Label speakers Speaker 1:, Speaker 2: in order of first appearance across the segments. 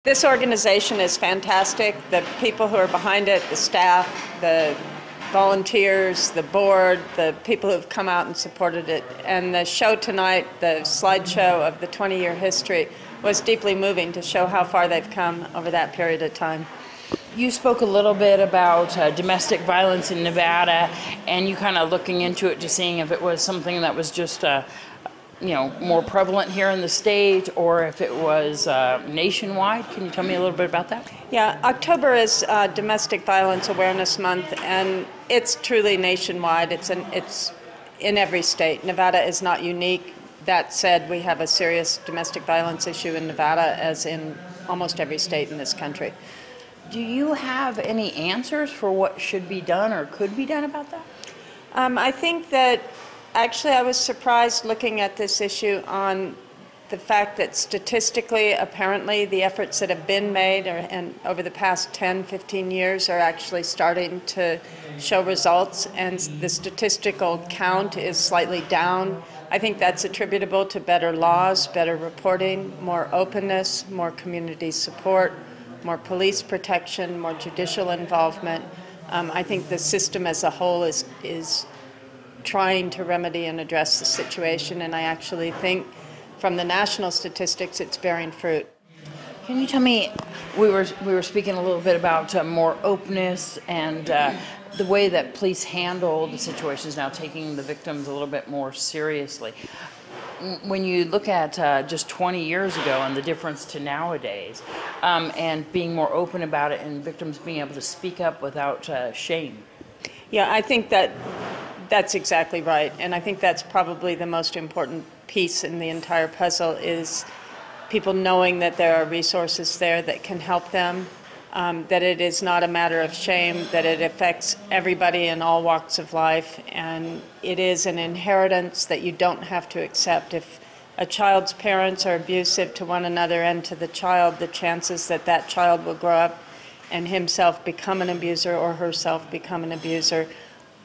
Speaker 1: This organization is fantastic. The people who are behind it, the staff, the volunteers, the board, the people who have come out and supported it. And the show tonight, the slideshow of the 20-year history, was deeply moving to show how far they've come over that period of time.
Speaker 2: You spoke a little bit about domestic violence in Nevada, and you kind of looking into it to seeing if it was something that was just more prevalent here in the state, or if it was nationwide. Can you tell me a little bit about that?
Speaker 1: Yeah, October is Domestic Violence Awareness Month, and it's truly nationwide. It's in every state. Nevada is not unique. That said, we have a serious domestic violence issue in Nevada, as in almost every state in this country.
Speaker 2: Do you have any answers for what should be done or could be done about that?
Speaker 1: I think that actually I was surprised looking at this issue on the fact that statistically, apparently, the efforts that have been made and over the past 10, 15 years are actually starting to show results, and the statistical count is slightly down. I think that's attributable to better laws, better reporting, more openness, more community support, more police protection, more judicial involvement. I think the system as a whole is trying to remedy and address the situation, and I actually think from the national statistics it's bearing fruit.
Speaker 2: Can you tell me, we were speaking a little bit about more openness and the way that police handle the situations now, taking the victims a little bit more seriously. When you look at just 20 years ago and the difference to nowadays, and being more open about it and victims being able to speak up without shame.
Speaker 1: Yeah, I think that's exactly right, and I think that's probably the most important piece in the entire puzzle, is people knowing that there are resources there that can help them, that it is not a matter of shame, that it affects everybody in all walks of life, and it is an inheritance that you don't have to accept. If a child's parents are abusive to one another and to the child, the chances that that child will grow up and himself become an abuser or herself become an abuser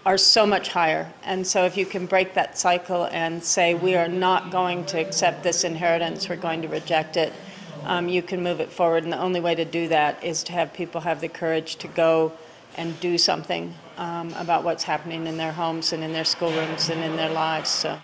Speaker 1: are so much higher. And so if you can break that cycle and say, we are not going to accept this inheritance, we're going to reject it, you can move it forward. And the only way to do that is to have people have the courage to go and do something about what's happening in their homes and in their schoolrooms and in their lives. So.